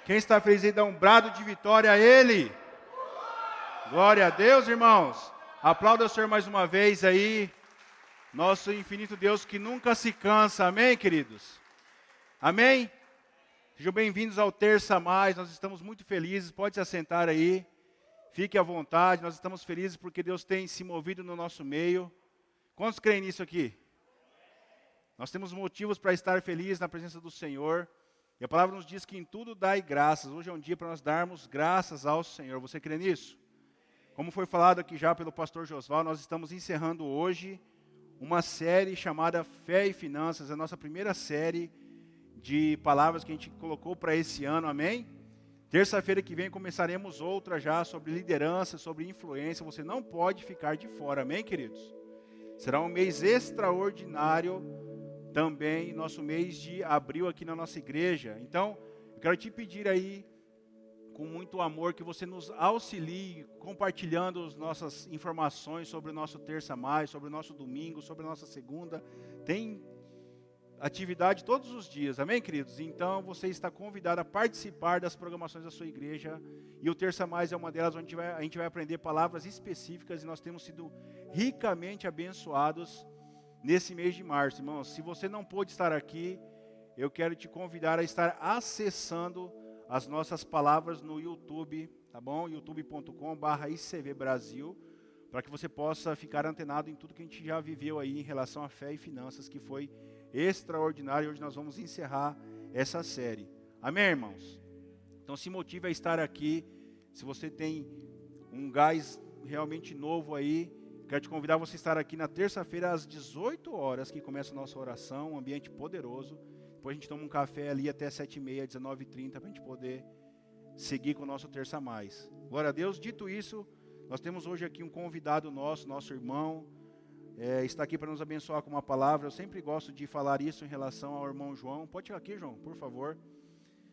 Quem está feliz aí dá um brado de vitória a Ele. Glória a Deus, irmãos. Aplauda o Senhor mais uma vez aí. Nosso infinito Deus que nunca se cansa. Amém, queridos? Amém? Sejam bem-vindos ao Terça Mais. Nós estamos muito felizes. Pode se assentar aí. Fique à vontade. Nós estamos felizes porque Deus tem se movido no nosso meio. Quantos creem nisso aqui? Nós temos motivos para estar felizes na presença do Senhor. E a palavra nos diz que em tudo dai graças. Hoje é um dia para nós darmos graças ao Senhor. Você crê nisso? Como foi falado aqui já pelo pastor Josval, nós estamos encerrando hoje uma série chamada Fé e Finanças. É a nossa primeira série de palavras que a gente colocou para esse ano, amém? Terça-feira que vem começaremos outra já sobre liderança, sobre influência. Você não pode ficar de fora, amém, queridos? Será um mês extraordinário também, nosso mês de abril aqui na nossa igreja. Então, eu quero te pedir aí, com muito amor, que você nos auxilie compartilhando as nossas informações sobre o nosso Terça Mais, sobre o nosso domingo, sobre a nossa segunda. Tem atividade todos os dias, amém, queridos? Então, você está convidado a participar das programações da sua igreja. E o Terça Mais é uma delas, onde a gente vai aprender palavras específicas. E nós temos sido ricamente abençoados nesse mês de março. Irmãos, se você não pôde estar aqui, eu quero te convidar a estar acessando as nossas palavras no YouTube, tá bom? youtube.com/ICVBrasil, para que você possa ficar antenado em tudo que a gente já viveu aí em relação à fé e finanças, que foi extraordinário. Hoje nós vamos encerrar essa série. Amém, irmãos? Então se motive a estar aqui. Se você tem um gás realmente novo aí, quero te convidar a você estar aqui na terça-feira às 18 horas, que começa a nossa oração, um ambiente poderoso. Depois a gente toma um café ali até 7h30, 19h30, para a gente poder seguir com o nosso Terça Mais. Glória a Deus. Dito isso, nós temos hoje aqui um convidado nosso irmão, está aqui para nos abençoar com uma palavra. Eu sempre gosto de falar isso em relação ao irmão João. Pode chegar aqui, João, por favor.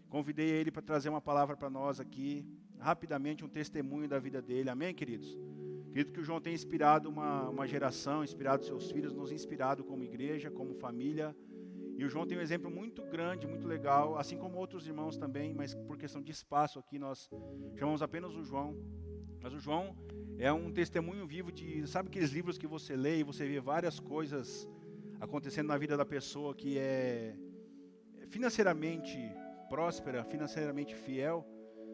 Convidei ele para trazer uma palavra para nós aqui, rapidamente, um testemunho da vida dele. Amém, queridos? Acredito que o João tem inspirado uma geração, inspirado seus filhos, nos inspirado como igreja, como família. E o João tem um exemplo muito grande, muito legal, assim como outros irmãos também, mas por questão de espaço aqui nós chamamos apenas o João. Mas o João é um testemunho vivo de, sabe aqueles livros que você lê e você vê várias coisas acontecendo na vida da pessoa que é financeiramente próspera, financeiramente fiel.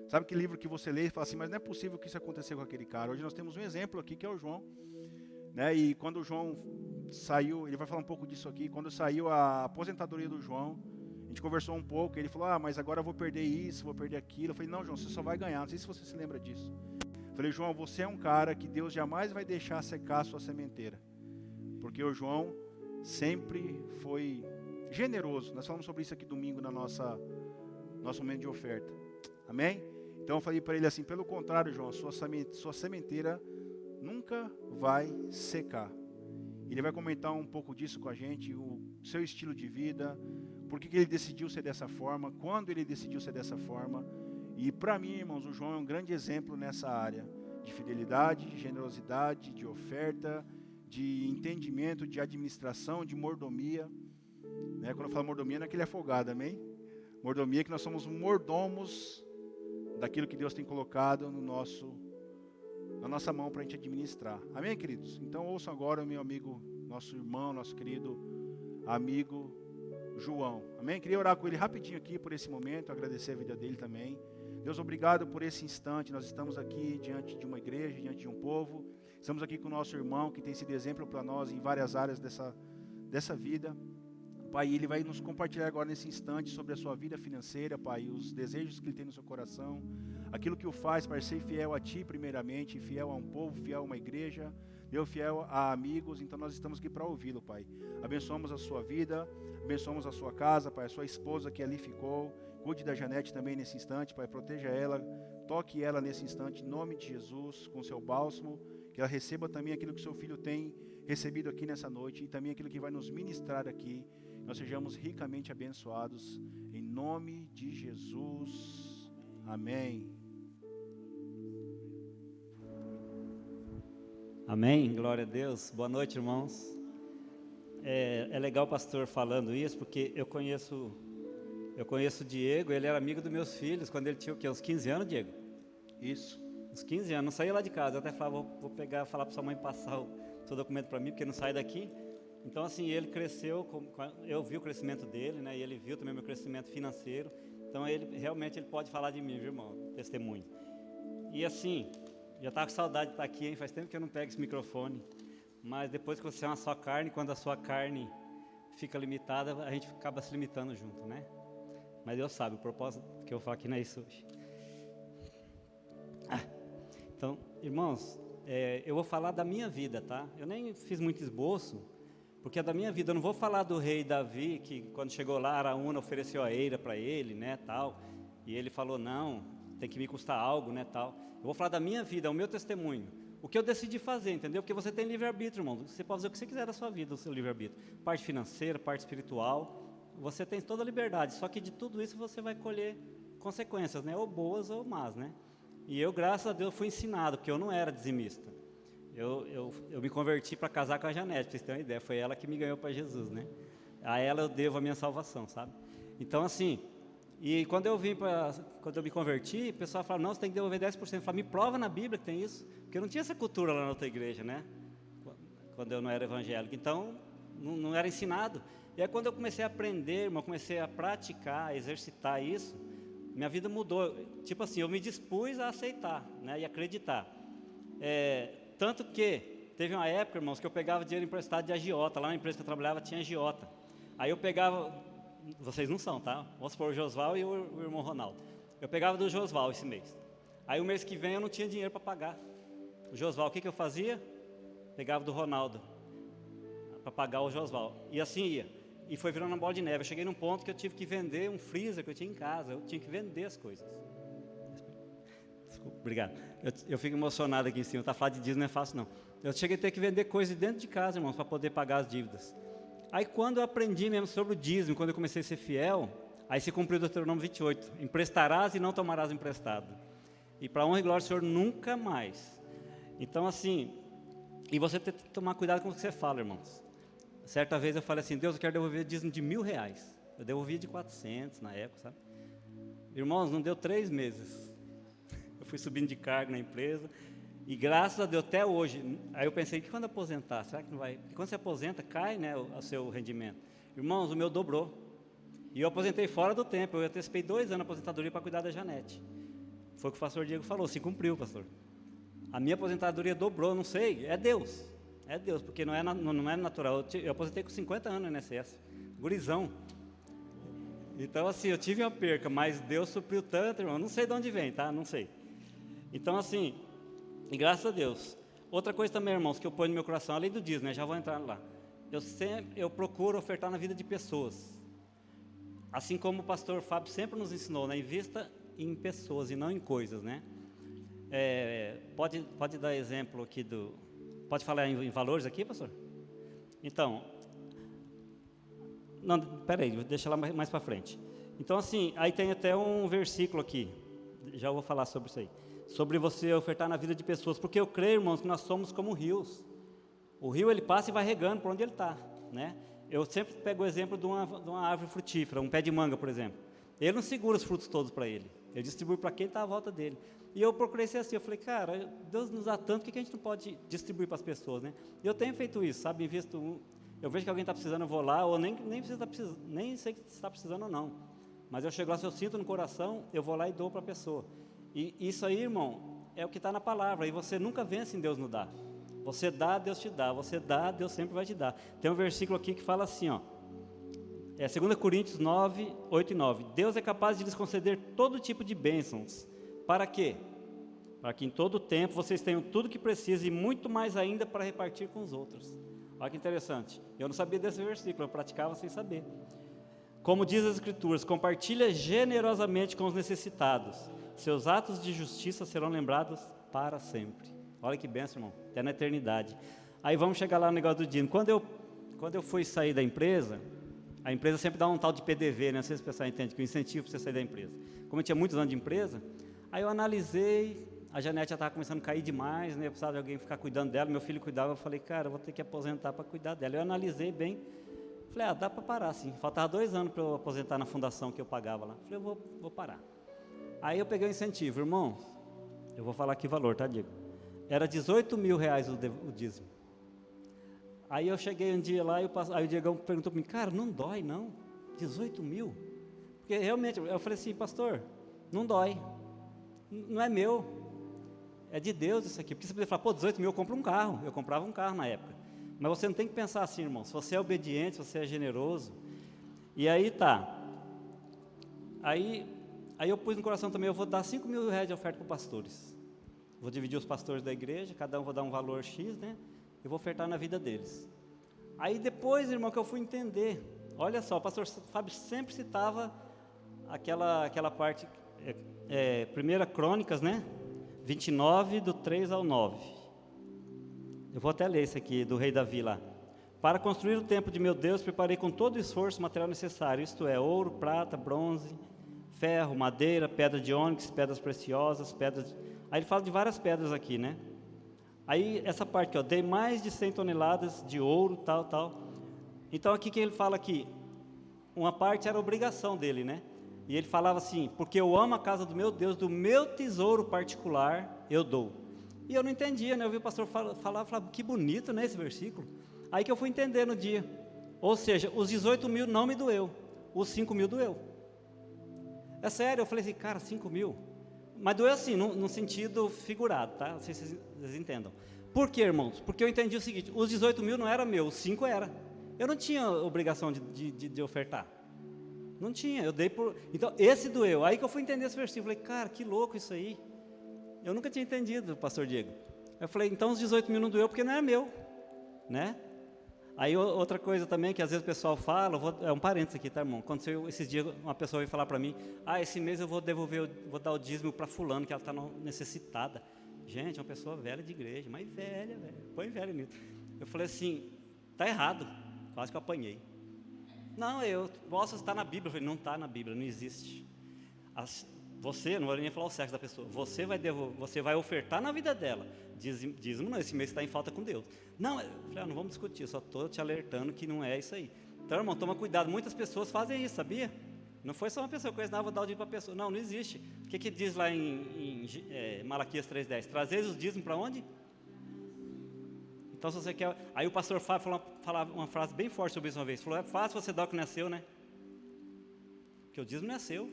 Sabe aquele livro que você lê e fala assim, mas não é possível que isso aconteceu com aquele cara. Hoje nós temos um exemplo aqui que é o João, né? E quando o João saiu, ele vai falar um pouco disso aqui, quando saiu a aposentadoria do João, a gente conversou um pouco, ele falou, mas agora eu vou perder isso, vou perder aquilo. Eu falei, não, João, você só vai ganhar, não sei se você se lembra disso. Eu falei, João, você é um cara que Deus jamais vai deixar secar a sua sementeira, porque o João sempre foi generoso. Nós falamos sobre isso aqui domingo na nosso momento de oferta, amém? Então eu falei para ele assim, pelo contrário, João, sua sementeira nunca vai secar. Ele vai comentar um pouco disso com a gente, o seu estilo de vida, por que ele decidiu ser dessa forma, quando ele decidiu ser dessa forma. E para mim, irmãos, o João é um grande exemplo nessa área de fidelidade, de generosidade, de oferta, de entendimento, de administração, de mordomia. Né? Quando eu falo mordomia, não é que ele é folgado, amém? Mordomia é que nós somos mordomos daquilo que Deus tem colocado na nossa mão para a gente administrar. Amém, queridos? Então ouçam agora o meu amigo, nosso irmão, nosso querido amigo João. Amém? Queria orar com ele rapidinho aqui por esse momento, agradecer a vida dele também. Deus, obrigado por esse instante. Nós estamos aqui diante de uma igreja, diante de um povo. Estamos aqui com o nosso irmão que tem sido exemplo para nós em várias áreas dessa vida. Pai, ele vai nos compartilhar agora nesse instante sobre a sua vida financeira, Pai, os desejos que ele tem no seu coração, aquilo que o faz para ser fiel a Ti primeiramente, fiel a um povo, fiel a uma igreja, Deus, fiel a amigos. Então nós estamos aqui para ouvi-lo, Pai. Abençoamos a sua vida, abençoamos a sua casa, Pai, a sua esposa que ali ficou. Cuide da Janete também nesse instante, Pai, proteja ela, toque ela nesse instante, em nome de Jesus, com seu bálsamo, que ela receba também aquilo que seu filho tem recebido aqui nessa noite e também aquilo que vai nos ministrar aqui. Nós sejamos ricamente abençoados, em nome de Jesus, amém. Amém, glória a Deus. Boa noite, irmãos. É legal o pastor falando isso, porque eu conheço Eu conheço o Diego, ele era amigo dos meus filhos, quando ele tinha o quê? Uns 15 anos, Diego? Isso. Uns 15 anos, não saía lá de casa. Eu até falava, vou pegar, falar para sua mãe passar o seu documento para mim, porque não sai daqui. Então, assim, ele cresceu, eu vi o crescimento dele, né? E ele viu também o meu crescimento financeiro. Então, realmente ele pode falar de mim, viu, irmão? Testemunho. E assim, já estava com saudade de estar aqui, hein? Faz tempo que eu não pego esse microfone. Mas depois que você é uma só carne, quando a sua carne fica limitada, a gente acaba se limitando junto, né? Mas Deus sabe, o propósito que eu falo aqui não é isso hoje. Então, irmãos, eu vou falar da minha vida, tá? Eu nem fiz muito esboço, porque é da minha vida. Eu não vou falar do rei Davi, que quando chegou lá, Araúna ofereceu a eira para ele, né, tal. E ele falou, não, tem que me custar algo, né, tal. Eu vou falar da minha vida, o meu testemunho. O que eu decidi fazer, entendeu? Porque você tem livre-arbítrio, irmão. Você pode fazer o que você quiser da sua vida, o seu livre-arbítrio. Parte financeira, parte espiritual. Você tem toda a liberdade. Só que de tudo isso você vai colher consequências, né? Ou boas ou más, né? E eu, graças a Deus, fui ensinado, porque eu não era dizimista. Eu me converti para casar com a Janete, para vocês terem uma ideia. Foi ela que me ganhou para Jesus, né? A ela eu devo a minha salvação, sabe? Então, assim, e quando eu me converti, o pessoal falava, não, você tem que devolver 10%. Eu falei, me prova na Bíblia que tem isso. Porque não tinha essa cultura lá na outra igreja, né? Quando eu não era evangélico. Então, não era ensinado. E aí, quando eu comecei a aprender, irmão, comecei a praticar, a exercitar isso, minha vida mudou. Tipo assim, eu me dispus a aceitar, né, e acreditar. Tanto que teve uma época, irmãos, que eu pegava dinheiro emprestado de agiota. Lá na empresa que eu trabalhava tinha agiota. Aí eu pegava, vocês não são, tá? Vamos supor o Josval e o irmão Ronaldo. Eu pegava do Josval esse mês. Aí o mês que vem eu não tinha dinheiro para pagar. O Josval, o que eu fazia? Pegava do Ronaldo para pagar o Josval. E assim ia. E foi virando uma bola de neve. Eu cheguei num ponto que eu tive que vender um freezer que eu tinha em casa. Eu tinha que vender as coisas. Desculpa, obrigado. Eu fico emocionado aqui em cima. Tá falando de dízimo não é fácil, não. Eu cheguei a ter que vender coisas dentro de casa, irmãos, para poder pagar as dívidas. Aí quando eu aprendi mesmo sobre o dízimo, quando eu comecei a ser fiel, aí se cumpriu o Deuteronômio 28. Emprestarás e não tomarás emprestado. E para honra e glória do Senhor, nunca mais. Então, assim, e você tem que tomar cuidado com o que você fala, irmãos. Certa vez eu falei assim, Deus, eu quero devolver dízimo de R$1.000. Eu devolvia de 400 na época, sabe? Irmãos, não deu 3 meses. Eu fui subindo de cargo na empresa. E graças a Deus, até hoje, aí eu pensei, que quando aposentar, será que não vai? Porque quando você aposenta, cai, né, o seu rendimento. Irmãos, o meu dobrou. E eu aposentei fora do tempo. Eu antecipei 2 anos de aposentadoria para cuidar da Janete. Foi o que o pastor Diego falou, se cumpriu, pastor. A minha aposentadoria dobrou, não sei, é Deus. É Deus, porque não é natural. Eu aposentei com 50 anos no INSS, gurizão. Então, assim, eu tive uma perca, mas Deus supriu tanto, irmão. Não sei de onde vem, tá? Não sei. Então, assim, e graças a Deus. Outra coisa também, irmãos, que eu ponho no meu coração, além do dízimo, né? Já vou entrar lá. Eu procuro ofertar na vida de pessoas. Assim como o pastor Fábio sempre nos ensinou, né? Invista em pessoas e não em coisas, né? Pode dar exemplo aqui do... Pode falar em valores aqui, pastor? Então, não, peraí, deixa lá mais para frente. Então, assim, aí tem até um versículo aqui, já vou falar sobre isso aí, sobre você ofertar na vida de pessoas, porque eu creio, irmãos, que nós somos como rios. O rio, ele passa e vai regando por onde ele está, né? Eu sempre pego o exemplo de uma árvore frutífera, um pé de manga, por exemplo. Ele não segura os frutos todos para ele, ele distribui para quem está à volta dele. E eu procurei ser assim, eu falei, cara, Deus nos dá tanto, por que a gente não pode distribuir para as pessoas, né? E eu tenho feito isso, sabe, eu vejo que alguém está precisando, eu vou lá, ou nem sei se está precisando ou não. Mas eu chego lá, se eu sinto no coração, eu vou lá e dou para a pessoa. E isso aí, irmão, é o que está na palavra, e você nunca vence em Deus não dar. Você dá, Deus te dá, você dá, Deus sempre vai te dar. Tem um versículo aqui que fala assim, ó, 2 Coríntios 9, 8 e 9. Deus é capaz de lhes conceder todo tipo de bênçãos. Para quê? Para que em todo tempo vocês tenham tudo que precisam e muito mais ainda para repartir com os outros. Olha que interessante. Eu não sabia desse versículo, eu praticava sem saber. Como diz as Escrituras, compartilha generosamente com os necessitados. Seus atos de justiça serão lembrados para sempre. Olha que bênção, irmão. Até na eternidade. Aí vamos chegar lá no negócio do dízimo. Quando eu fui sair da empresa, a empresa sempre dá um tal de PDV, né? Não sei se o pessoal entende, que é um incentivo para você sair da empresa. Como eu tinha muitos anos de empresa, aí eu analisei, a Janete já estava começando a cair demais, né? Eu precisava de alguém ficar cuidando dela, meu filho cuidava, eu falei, cara, eu vou ter que aposentar para cuidar dela. Eu analisei bem, Falei, dá para parar sim. Faltava 2 anos para eu aposentar na fundação que eu pagava lá. Falei, eu vou parar. Aí eu peguei o incentivo, irmão, eu vou falar aqui o valor, tá, Diego? Era 18 mil reais o dízimo. Aí eu cheguei um dia lá, aí o Diegão perguntou para mim, cara, não dói não? 18 mil? Porque realmente, eu falei assim, pastor, não dói, não é meu, é de Deus isso aqui. Porque você poderia falar, 18 mil eu compro um carro, eu comprava um carro na época. Mas você não tem que pensar assim, irmão, se você é obediente, se você é generoso. E aí tá, aí eu pus no coração também, eu vou dar 5 mil reais de oferta para pastores. Vou dividir os pastores da igreja, cada um vou dar um valor X, né? Eu vou ofertar na vida deles. Aí depois, irmão, que eu fui entender, olha só, o pastor Fábio sempre citava aquela parte, 1 Crônicas, né? 29, do 3 ao 9. Eu vou até ler isso aqui, do rei Davi lá. Para construir o templo de meu Deus, preparei com todo o esforço o material necessário, isto é, ouro, prata, bronze, ferro, madeira, pedra de ônix, pedras preciosas, pedras... Aí ele fala de várias pedras aqui, né? Aí essa parte, dei mais de 100 toneladas de ouro, tal. Então aqui que ele fala aqui, uma parte era obrigação dele, né? E ele falava assim, porque eu amo a casa do meu Deus, do meu tesouro particular eu dou. E eu não entendia, né? Eu ouvi o pastor falar, que bonito, né, esse versículo. Aí que eu fui entender no dia. Ou seja, os 18 mil não me doeu, os 5 mil doeu. É sério, eu falei assim, cara, 5 mil... Mas doeu assim, no sentido figurado, tá? Não sei se vocês entendam. Por quê, irmãos? Porque eu entendi o seguinte, os 18 mil não era meu, os 5 era. Eu não tinha obrigação de ofertar. Não tinha, eu dei por... Então, esse doeu. Aí que eu fui entender esse versículo, falei, cara, que louco isso aí. Eu nunca tinha entendido, pastor Diego. Eu falei, então os 18 mil não doeu porque não era meu, né? Aí outra coisa também que às vezes o pessoal fala, é um parênteses aqui, tá, irmão? Aconteceu esses dias, uma pessoa veio falar para mim, esse mês eu vou dar o dízimo para fulano, que ela está necessitada. Gente, uma pessoa velha de igreja, mas velha, põe velha nisso. Eu falei assim, tá errado, quase que eu apanhei. Não, eu posso estar na Bíblia. Eu falei, não está na Bíblia, não existe. Você, não vou nem falar o sexo da pessoa, você vai ofertar na vida dela. Dízimo não, esse mês está em falta com Deus. Não, eu falei, não vamos discutir, eu só estou te alertando que não é isso aí. Então, irmão, toma cuidado, muitas pessoas fazem isso, sabia? Não foi só uma pessoa que conhece, vou dar o dízimo para a pessoa. Não existe. O que diz lá em Malaquias 3,10? Trazeis os dízimos para onde? Então, se você quer... Aí o pastor Fábio falava uma frase bem forte sobre isso uma vez. Falou, é fácil você dar o que não é seu, né? Porque o dízimo não é seu.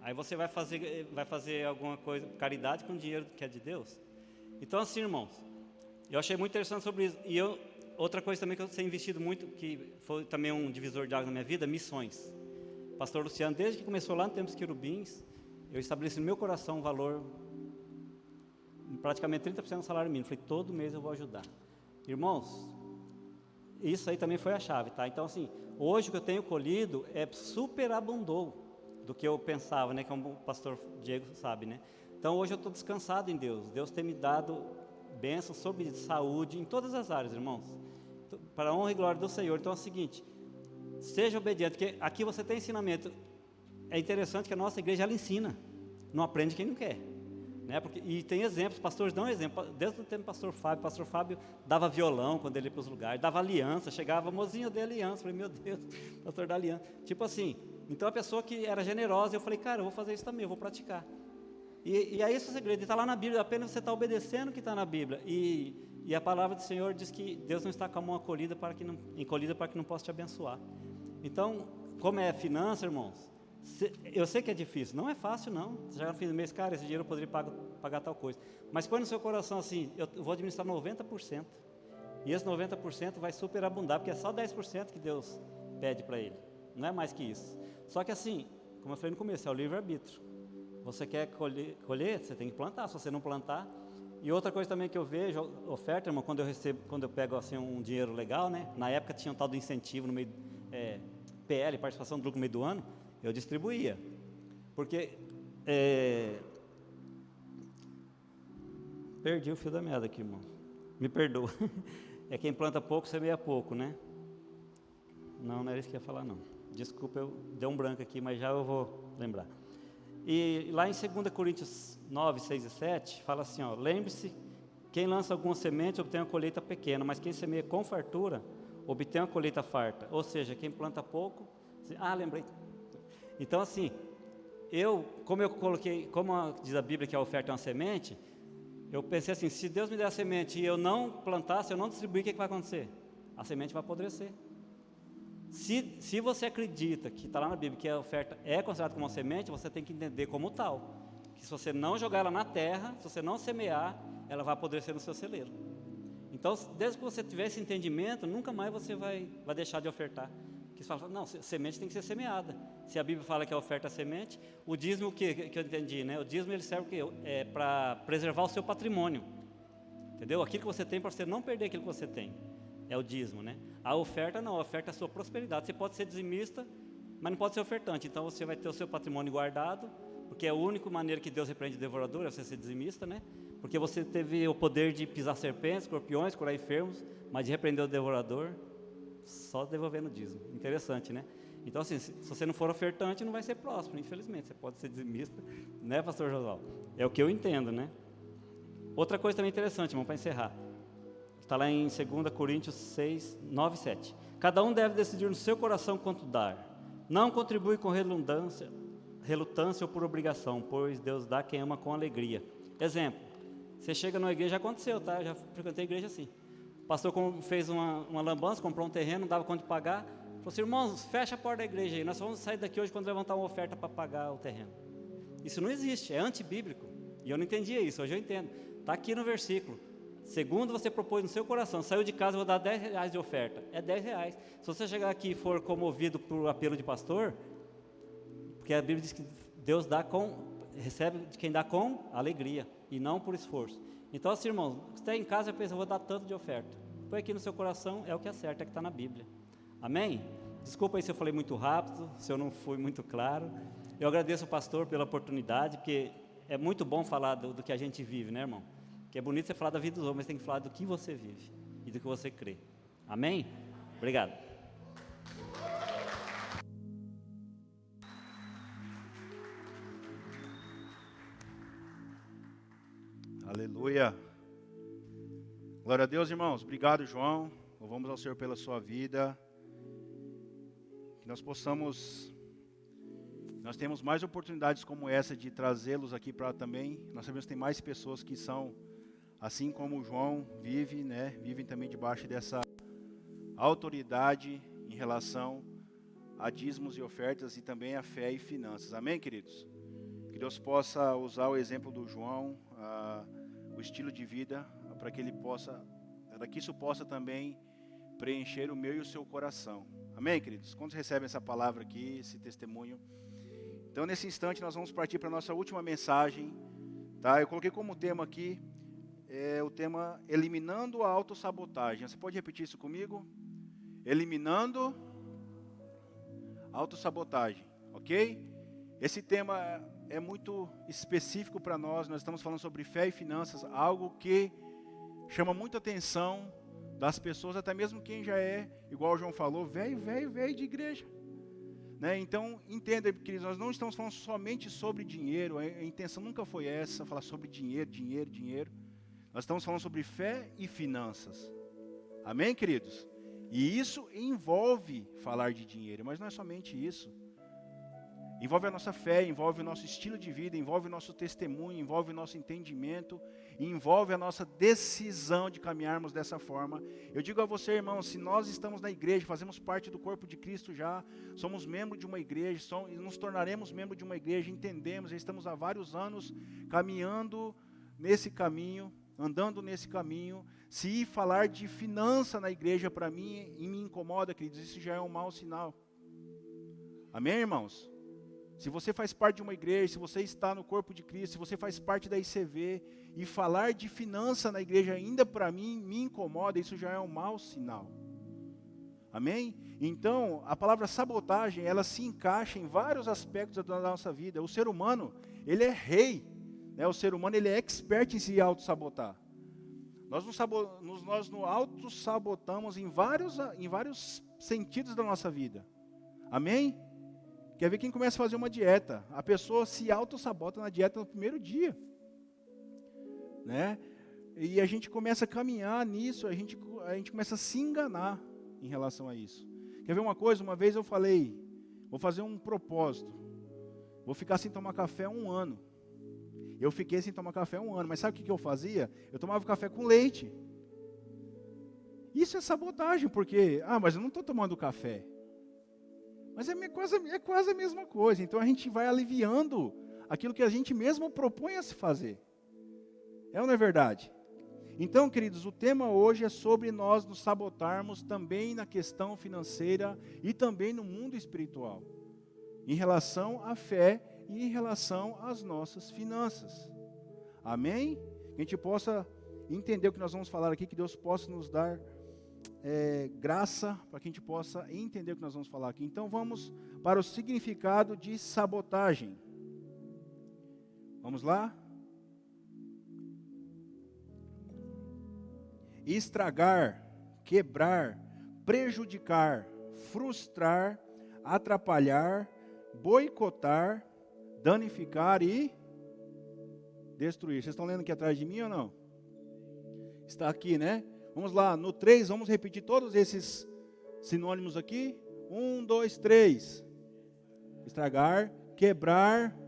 Aí você vai fazer alguma coisa, caridade com dinheiro que é de Deus. Então assim, irmãos, eu achei muito interessante sobre isso. E outra coisa também que eu tenho investido muito, que foi também um divisor de águas na minha vida, missões. Pastor Luciano, desde que começou lá no Tempo dos Querubins, eu estabeleci no meu coração um valor, praticamente 30% do salário mínimo. Falei, todo mês eu vou ajudar. Irmãos, isso aí também foi a chave, tá? Então assim, hoje o que eu tenho colhido superabundou do que eu pensava, né, como o pastor Diego sabe, né? Então hoje eu estou descansado em Deus. Deus tem me dado bênçãos sobre saúde em todas as áreas, irmãos, para a honra e glória do Senhor. Então é o seguinte, seja obediente, porque aqui você tem ensinamento. É interessante que a nossa igreja ela ensina, não aprende quem não quer, né? E tem exemplos, pastores dão exemplo. Desde o tempo do pastor Fábio dava violão quando ele ia para os lugares, dava aliança, chegava, mozinho, eu dei aliança. Falei, meu Deus, pastor dá aliança. Tipo assim, então a pessoa que era generosa, eu falei, cara, eu vou fazer isso também, eu vou praticar. E aí esse é o segredo, está lá na Bíblia, apenas você está obedecendo o que está na Bíblia. E a palavra do Senhor diz que Deus não está com a mão encolhida para que não possa te abençoar. Então, como é finança, irmãos, eu sei que é difícil, não é fácil não. Você já no fim do mês, cara, esse dinheiro eu poderia pagar tal coisa. Mas põe no seu coração assim, eu vou administrar 90%. E esse 90% vai superabundar, porque é só 10% que Deus pede para ele. Não é mais que isso. Só que assim, como eu falei no começo, é o livre-arbítrio. Você quer colher, você tem que plantar. Se você não plantar... E outra coisa também que eu vejo, oferta, irmão, quando eu pego assim um dinheiro legal, né? Na época tinha um tal do incentivo no meio, PL, participação do lucro no meio do ano, eu distribuía. Porque, perdi o fio da meada aqui, irmão. Me perdoa. É quem planta pouco, semeia pouco, né? Não era isso que eu ia falar, não. Desculpa, eu dei um branco aqui, mas já eu vou lembrar. E lá em 2 Coríntios 9, 6 e 7, fala assim, lembre-se, quem lança alguma semente obtém uma colheita pequena, mas quem semeia com fartura, obtém uma colheita farta. Ou seja, quem planta pouco... lembrei. Então, assim, como diz a Bíblia que a oferta é uma semente, eu pensei assim, se Deus me der a semente e eu não plantar, se eu não distribuir, o que vai acontecer? A semente vai apodrecer. Se você acredita que está lá na Bíblia que a oferta é considerada como uma semente, você tem que entender como tal. Que se você não jogar ela na terra, se você não semear, ela vai apodrecer no seu celeiro. Então, desde que você tiver esse entendimento, nunca mais você vai deixar de ofertar. Que você fala, não, semente tem que ser semeada. Se a Bíblia fala que a oferta é semente, o dízimo que eu entendi, né? O dízimo ele serve para preservar o seu patrimônio. Entendeu? Aquilo que você tem, para você não perder aquilo que você tem. É o dízimo, né? A oferta não, a oferta é a sua prosperidade. Você pode ser dizimista, mas não pode ser ofertante. Então você vai ter o seu patrimônio guardado, porque é a única maneira que Deus repreende o devorador, é você ser dizimista, né? Porque você teve o poder de pisar serpentes, escorpiões, curar enfermos, mas de repreender o devorador, só devolvendo o dízimo. Interessante, né? Então assim, se você não for ofertante, não vai ser próspero, infelizmente. Você pode ser dizimista, né, pastor Josal? É o que eu entendo, né? Outra coisa também interessante, irmão, para encerrar. Está lá em 2 Coríntios 6, 9 e 7. Cada um deve decidir no seu coração quanto dar. Não contribui com relutância ou por obrigação, pois Deus dá quem ama com alegria. Exemplo, você chega numa igreja, já aconteceu, tá? Eu já frequentei a igreja assim. O pastor fez uma lambança, comprou um terreno, não dava conta de pagar. Falou assim, irmãos, fecha a porta da igreja aí, nós vamos sair daqui hoje quando levantar uma oferta para pagar o terreno. Isso não existe, é antibíblico. E eu não entendia isso, hoje eu entendo. Está aqui no versículo. Segundo você propôs no seu coração, saiu de casa, vou dar R$10 de oferta. É R$10. Se você chegar aqui e for comovido por apelo de pastor, porque a Bíblia diz que Deus recebe de quem dá com alegria e não por esforço. Então assim, irmãos, você está em casa e pensa, vou dar tanto de oferta. Põe aqui no seu coração, é o que é certo, é que está na Bíblia. Amém? Desculpa aí se eu falei muito rápido, se eu não fui muito claro. Eu agradeço ao pastor pela oportunidade, porque é muito bom falar do que a gente vive, né, irmão? Que é bonito você falar da vida dos homens, mas tem que falar do que você vive e do que você crê. Amém? Obrigado. Aleluia. Glória a Deus, irmãos. Obrigado, João. Louvamos ao Senhor pela sua vida. Que nós temos mais oportunidades como essa de trazê-los aqui para também. Nós sabemos que tem mais pessoas que são assim como o João vivem também debaixo dessa autoridade em relação a dízimos e ofertas e também a fé e finanças. Amém, queridos? Que Deus possa usar o exemplo do João, o estilo de vida, para que isso possa também preencher o meu e o seu coração. Amém, queridos? Quantos recebem essa palavra aqui, esse testemunho? Então, nesse instante, nós vamos partir para a nossa última mensagem. Tá? Eu coloquei como tema aqui, o tema eliminando a autossabotagem. Você pode repetir isso comigo? Eliminando a autossabotagem, ok? Esse tema é muito específico para nós. Nós estamos falando sobre fé e finanças, algo que chama muita atenção das pessoas, até mesmo quem já é, igual o João falou, velho de igreja. Né? Então, entenda, queridos, nós não estamos falando somente sobre dinheiro, a intenção nunca foi essa, falar sobre dinheiro. Nós estamos falando sobre fé e finanças. Amém, queridos? E isso envolve falar de dinheiro, mas não é somente isso. Envolve a nossa fé, envolve o nosso estilo de vida, envolve o nosso testemunho, envolve o nosso entendimento, envolve a nossa decisão de caminharmos dessa forma. Eu digo a você, irmão, se nós estamos na igreja, fazemos parte do corpo de Cristo já, somos membro de uma igreja, nos tornaremos membro de uma igreja, entendemos, já estamos há vários anos caminhando nesse caminho, andando nesse caminho. Se falar de finança na igreja para mim e me incomoda, queridos, isso já é um mau sinal. Amém, irmãos? Se você faz parte de uma igreja, se você está no corpo de Cristo, se você faz parte da ICV, e falar de finança na igreja ainda para mim me incomoda, isso já é um mau sinal. Amém? Então, a palavra sabotagem, ela se encaixa em vários aspectos da nossa vida. O ser humano, ele é rei, né? O ser humano, ele é expert em se auto-sabotar. Nós nos auto-sabotamos em vários sentidos da nossa vida. Amém? Quer ver quem começa a fazer uma dieta? A pessoa se auto-sabota na dieta no primeiro dia. Né? E a gente começa a caminhar nisso, a gente começa a se enganar. em relação a isso. Quer ver uma coisa? Uma vez eu falei, vou fazer um propósito. Vou ficar sem tomar café 1 ano. Eu fiquei sem tomar café 1 ano, mas sabe o que eu fazia? Eu tomava café com leite. Isso é sabotagem, porque, mas eu não estou tomando café. Mas é quase a mesma coisa. Então a gente vai aliviando aquilo que a gente mesmo propõe a se fazer. É ou não é verdade? Então, queridos, o tema hoje é sobre nós nos sabotarmos também na questão financeira e também no mundo espiritual, em relação à fé e em relação às nossas finanças. Amém? Que a gente possa entender o que nós vamos falar aqui, que Deus possa nos dar graça para que a gente possa entender o que nós vamos falar aqui. Então vamos para o significado de sabotagem. Vamos lá? Estragar, quebrar, prejudicar, frustrar, atrapalhar, boicotar, danificar e destruir. Vocês estão lendo aqui atrás de mim ou não? Está aqui, né? Vamos lá, no 3, vamos repetir todos esses sinônimos aqui. 1, 2, 3. Estragar, quebrar.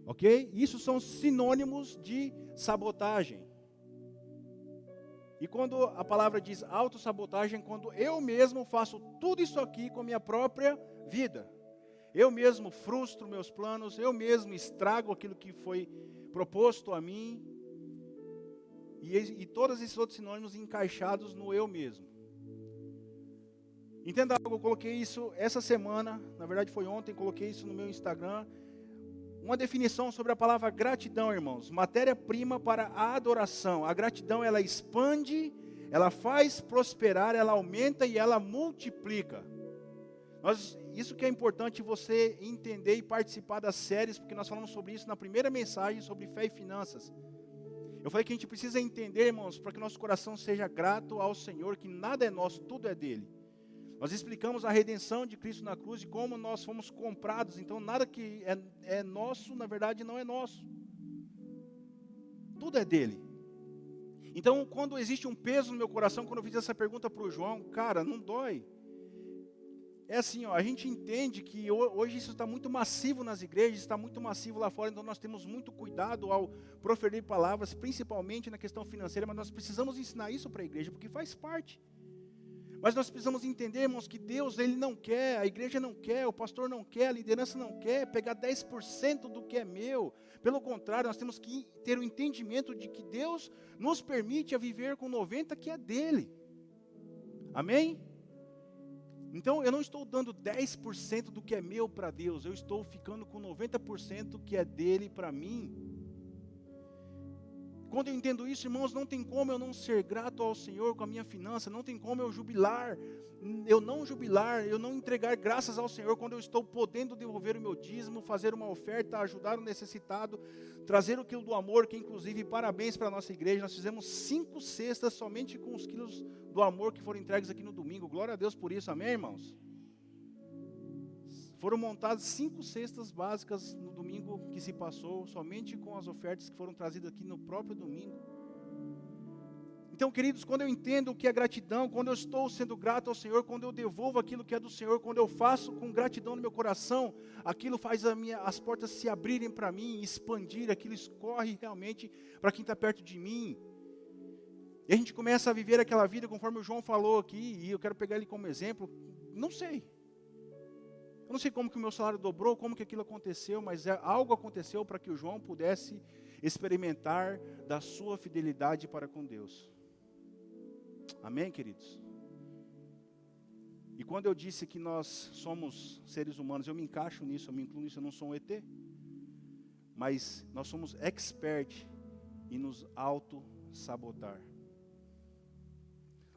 Ok? Isso são sinônimos de sabotagem. E quando a palavra diz autossabotagem, quando eu mesmo faço tudo isso aqui com a minha própria vida. Eu mesmo frustro meus planos, eu mesmo estrago aquilo que foi proposto a mim. E todos esses outros sinônimos encaixados no eu mesmo. Entenda algo, eu coloquei isso essa semana, na verdade foi ontem, coloquei isso no meu Instagram. Uma definição sobre a palavra gratidão, irmãos. Matéria-prima para a adoração. A gratidão, ela expande, ela faz prosperar, ela aumenta e ela multiplica. Isso que é importante você entender e participar das séries, porque nós falamos sobre isso na primeira mensagem sobre fé e finanças. Eu falei que a gente precisa entender, irmãos, para que nosso coração seja grato ao Senhor, que nada é nosso, tudo é dele. Nós explicamos a redenção de Cristo na cruz e como nós fomos comprados. Então, nada que é nosso, na verdade, não é nosso. Tudo é dele. Então, quando existe um peso no meu coração, quando eu fiz essa pergunta para o João, cara, não dói. É assim, a gente entende que hoje isso está muito massivo nas igrejas, está muito massivo lá fora, então nós temos muito cuidado ao proferir palavras, principalmente na questão financeira, mas nós precisamos ensinar isso para a igreja, porque faz parte. Mas nós precisamos entender, irmãos, que Deus, Ele não quer, a igreja não quer, o pastor não quer, a liderança não quer pegar 10% do que é meu. Pelo contrário, nós temos que ter o entendimento de que Deus nos permite a viver com 90% que é dele. Amém? Então, eu não estou dando 10% do que é meu para Deus, eu estou ficando com 90% que é dele para mim. Quando eu entendo isso, irmãos, não tem como eu não ser grato ao Senhor com a minha finança, não tem como eu não entregar graças ao Senhor quando eu estou podendo devolver o meu dízimo, fazer uma oferta, ajudar o necessitado, trazer o quilo do amor, que inclusive parabéns para a nossa igreja, nós fizemos 5 cestas somente com os quilos do amor que foram entregues aqui no domingo, glória a Deus por isso, amém, irmãos? Foram montadas 5 cestas básicas no domingo que se passou, somente com as ofertas que foram trazidas aqui no próprio domingo. Então, queridos, quando eu entendo o que é gratidão, quando eu estou sendo grato ao Senhor, quando eu devolvo aquilo que é do Senhor, quando eu faço com gratidão no meu coração, aquilo faz as portas se abrirem para mim, expandir, aquilo escorre realmente para quem está perto de mim. E a gente começa a viver aquela vida conforme o João falou aqui, e eu quero pegar ele como exemplo, não sei. Eu não sei como que o meu salário dobrou, como que aquilo aconteceu, mas algo aconteceu para que o João pudesse experimentar da sua fidelidade para com Deus. Amém, queridos? E quando eu disse que nós somos seres humanos, eu me encaixo nisso, eu me incluo nisso, eu não sou um ET. Mas nós somos expert em nos auto-sabotar.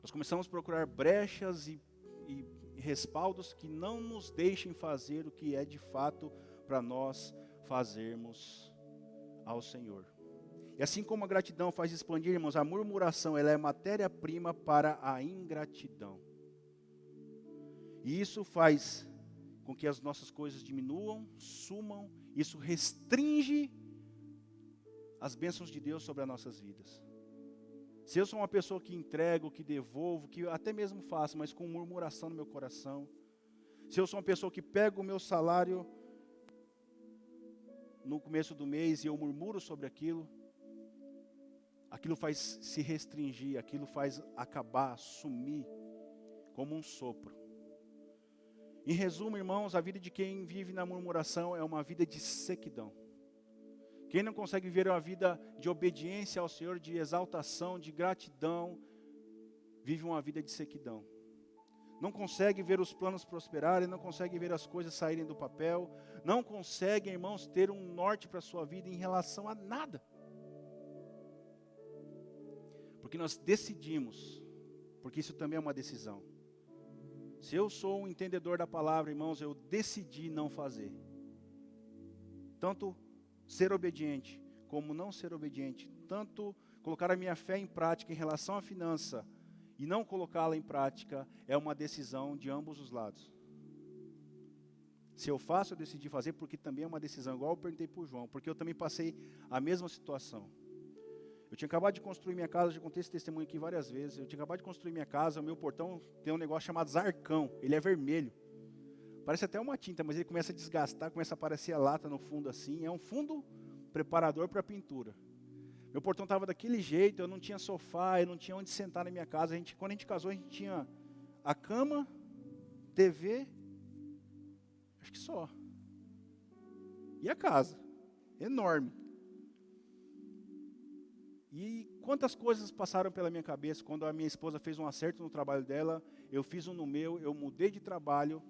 Nós começamos a procurar brechas e respaldos que não nos deixem fazer o que é de fato para nós fazermos ao Senhor. E assim como a gratidão faz expandir, irmãos, a murmuração, ela é matéria-prima para a ingratidão. E isso faz com que as nossas coisas diminuam, sumam, isso restringe as bênçãos de Deus sobre as nossas vidas. Se eu sou uma pessoa que entrego, que devolvo, que até mesmo faço, mas com murmuração no meu coração. Se eu sou uma pessoa que pega o meu salário no começo do mês e eu murmuro sobre aquilo, aquilo faz se restringir, aquilo faz acabar, sumir, como um sopro. Em resumo, irmãos, a vida de quem vive na murmuração é uma vida de sequidão. Quem não consegue viver uma vida de obediência ao Senhor, de exaltação, de gratidão, vive uma vida de sequidão. Não consegue ver os planos prosperarem, não consegue ver as coisas saírem do papel, não consegue, irmãos, ter um norte para a sua vida em relação a nada. Porque nós decidimos, porque isso também é uma decisão. Se eu sou um entendedor da palavra, irmãos, eu decidi não fazer. Tanto ser obediente, como não ser obediente. Tanto colocar a minha fé em prática em relação à finança e não colocá-la em prática é uma decisão de ambos os lados. Se eu faço, eu decidi fazer porque também é uma decisão, igual eu perguntei para o João, porque eu também passei a mesma situação. Eu tinha acabado de construir minha casa, já contei esse testemunho aqui várias vezes. Eu tinha acabado de construir minha casa, o meu portão tem um negócio chamado zarcão, ele é vermelho. Parece até uma tinta, mas ele começa a desgastar, começa a aparecer a lata no fundo assim. É um fundo preparador para pintura. Meu portão estava daquele jeito, eu não tinha sofá, eu não tinha onde sentar na minha casa. Quando a gente casou, a gente tinha a cama, TV, acho que só. E a casa, enorme. E quantas coisas passaram pela minha cabeça quando a minha esposa fez um acerto no trabalho dela, eu fiz um no meu, eu mudei de trabalho.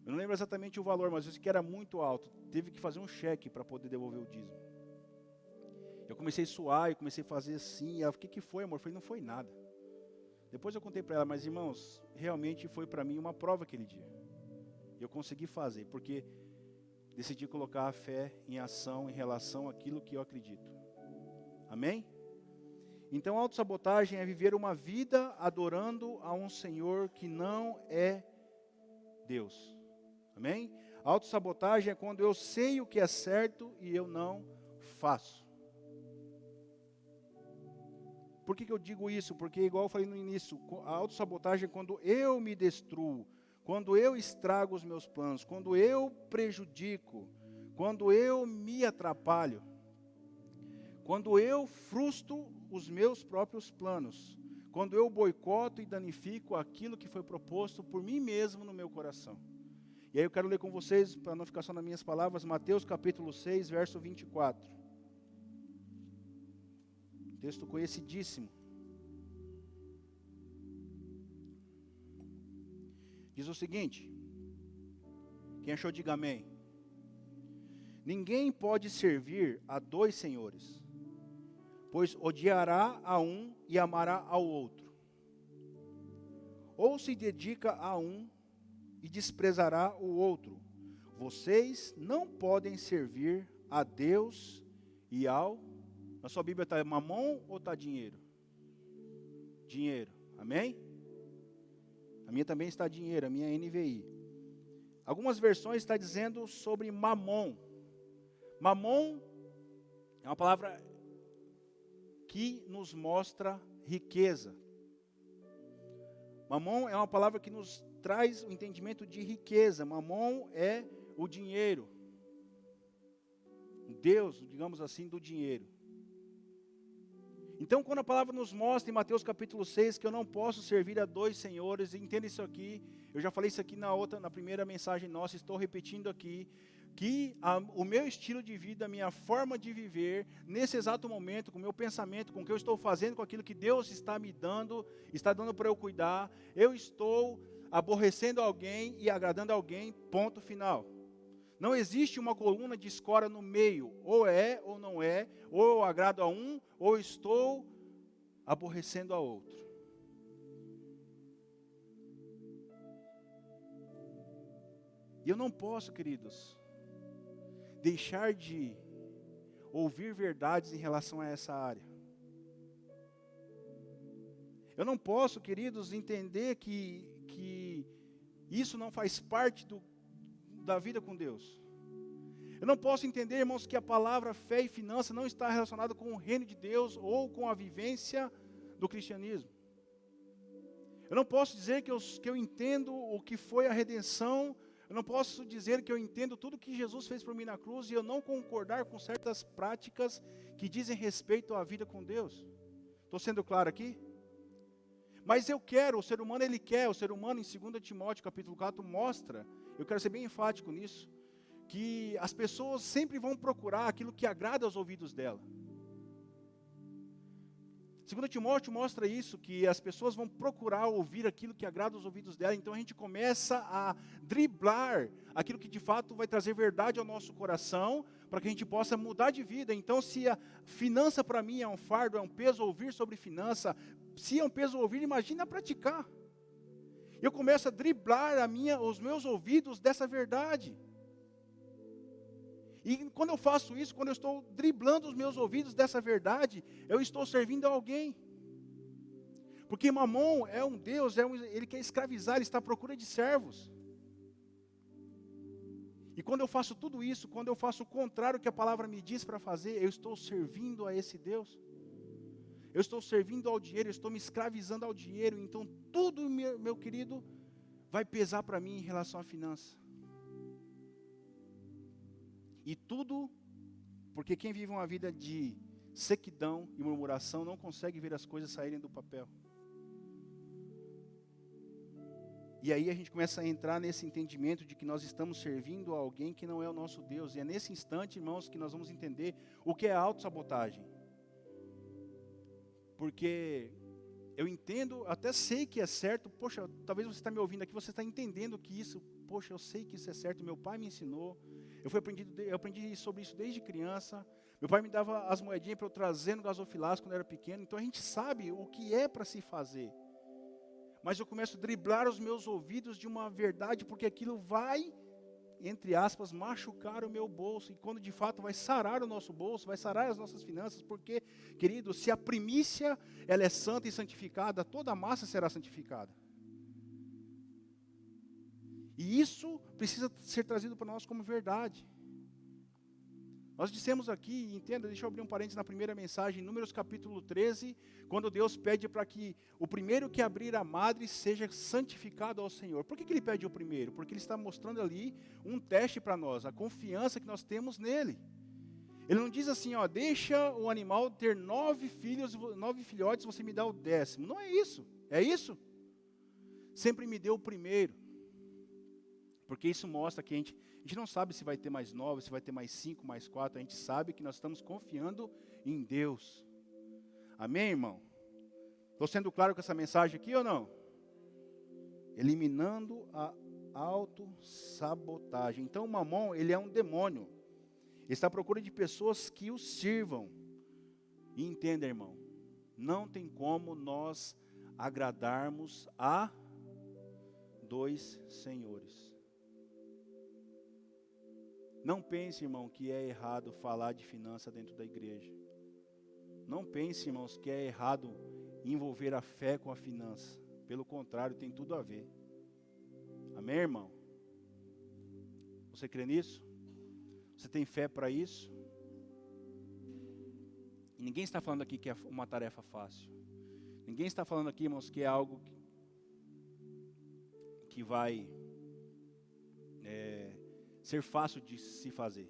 Eu não lembro exatamente o valor, mas eu sei que era muito alto. Teve que fazer um cheque para poder devolver o dízimo. Eu comecei a suar, eu comecei a fazer assim. Ela, o que foi, amor? Eu falei, não foi nada. Depois eu contei para ela, mas irmãos, realmente foi para mim uma prova aquele dia. Eu consegui fazer, porque decidi colocar a fé em ação em relação àquilo que eu acredito. Amém? Então, autossabotagem é viver uma vida adorando a um Senhor que não é Deus. Amém? Autossabotagem é quando eu sei o que é certo e eu não faço. Por que eu digo isso? Porque, igual eu falei no início, a autossabotagem é quando eu me destruo, quando eu estrago os meus planos, quando eu prejudico, quando eu me atrapalho, quando eu frustro os meus próprios planos, quando eu boicoto e danifico aquilo que foi proposto por mim mesmo no meu coração. E aí eu quero ler com vocês, para não ficar só nas minhas palavras, Mateus capítulo 6, verso 24. Texto conhecidíssimo. Diz o seguinte, quem achou diga amém. Ninguém pode servir a dois senhores, pois odiará a um e amará ao outro. Ou se dedica a um e desprezará o outro. Vocês não podem servir a Deus e ao... Na sua Bíblia está mamon ou está dinheiro? Dinheiro, amém? A minha também está dinheiro, a minha é NVI. Algumas versões está dizendo sobre mamon. Mamon é uma palavra que nos mostra riqueza. Mamon é uma palavra que nos traz o entendimento de riqueza. Mamon é o dinheiro. Deus, digamos assim, do dinheiro. Então, quando a palavra nos mostra em Mateus capítulo 6 que eu não posso servir a dois senhores, entenda isso aqui, eu já falei isso aqui na primeira mensagem nossa, estou repetindo aqui, que o meu estilo de vida, a minha forma de viver, nesse exato momento, com o meu pensamento, com o que eu estou fazendo, com aquilo que Deus está me dando, está dando para eu cuidar, eu estou aborrecendo alguém e agradando alguém, ponto final. Não existe uma coluna de escora no meio, ou é ou não é, ou eu agrado a um, ou estou aborrecendo a outro. E eu não posso, queridos, deixar de ouvir verdades em relação a essa área. Eu não posso, queridos, entender que isso não faz parte da vida com Deus. Eu não posso entender, irmãos, que a palavra fé e finança não está relacionada com o reino de Deus ou com a vivência do cristianismo. Eu não posso dizer que eu entendo o que foi a redenção. Eu não posso dizer que eu entendo tudo que Jesus fez por mim na cruz e eu não concordar com certas práticas que dizem respeito à vida com Deus. Estou sendo claro aqui? Mas eu quero, o ser humano ele quer, o ser humano em 2 Timóteo capítulo 4 mostra, eu quero ser bem enfático nisso, que as pessoas sempre vão procurar aquilo que agrada aos ouvidos dela. 2 Timóteo mostra isso, que as pessoas vão procurar ouvir aquilo que agrada aos ouvidos dela, então a gente começa a driblar aquilo que de fato vai trazer verdade ao nosso coração, para que a gente possa mudar de vida. Então se a finança para mim é um fardo, é um peso ouvir sobre finança, se é um peso ouvir, imagina praticar. Eu começo a driblar os meus ouvidos dessa verdade. E quando eu faço isso, quando eu estou driblando os meus ouvidos dessa verdade, eu estou servindo a alguém. Porque Mamon é um Deus, ele quer escravizar, ele está à procura de servos. E quando eu faço tudo isso, quando eu faço o contrário que a palavra me diz para fazer, eu estou servindo a esse Deus. Eu estou servindo ao dinheiro, eu estou me escravizando ao dinheiro. Então tudo, meu querido, vai pesar para mim em relação à finança. E tudo, porque quem vive uma vida de sequidão e murmuração não consegue ver as coisas saírem do papel. E aí a gente começa a entrar nesse entendimento de que nós estamos servindo a alguém que não é o nosso Deus. E é nesse instante, irmãos, que nós vamos entender o que é autossabotagem. Porque eu entendo, até sei que é certo, poxa, talvez você está me ouvindo aqui, você está entendendo que isso, poxa, eu sei que isso é certo, meu pai me ensinou. Eu aprendi sobre isso desde criança. Meu pai me dava as moedinhas para eu trazer no gasofilaço quando eu era pequeno. Então a gente sabe o que é para se fazer. Mas eu começo a driblar os meus ouvidos de uma verdade, porque aquilo vai, entre aspas, machucar o meu bolso. E quando de fato vai sarar o nosso bolso, vai sarar as nossas finanças. Porque, querido, se a primícia ela é santa e santificada, toda a massa será santificada. E isso precisa ser trazido para nós como verdade. Nós dissemos aqui, entenda, deixa eu abrir um parênteses na primeira mensagem, em Números capítulo 13, quando Deus pede para que o primeiro que abrir a madre seja santificado ao Senhor. Por que ele pede o primeiro? Porque ele está mostrando ali um teste para nós, a confiança que nós temos nele. Ele não diz assim, ó, deixa o animal ter 9 filhotes, você me dá o 10º. Não é isso. É isso? Sempre me deu o primeiro. Porque isso mostra que a gente não sabe se vai ter mais 9, se vai ter mais 5, mais 4. A gente sabe que nós estamos confiando em Deus. Amém, irmão? Estou sendo claro com essa mensagem aqui ou não? Eliminando a autossabotagem. Então o Mamon, ele é um demônio. Ele está à procura de pessoas que o sirvam. E entenda, irmão, não tem como nós agradarmos a 2 senhores. Não pense, irmão, que é errado falar de finança dentro da igreja. Não pense, irmãos, que é errado envolver a fé com a finança. Pelo contrário, tem tudo a ver. Amém, irmão? Você crê nisso? Você tem fé para isso? E ninguém está falando aqui que é uma tarefa fácil. Ninguém está falando aqui, irmãos, que é algo que vai ser fácil de se fazer.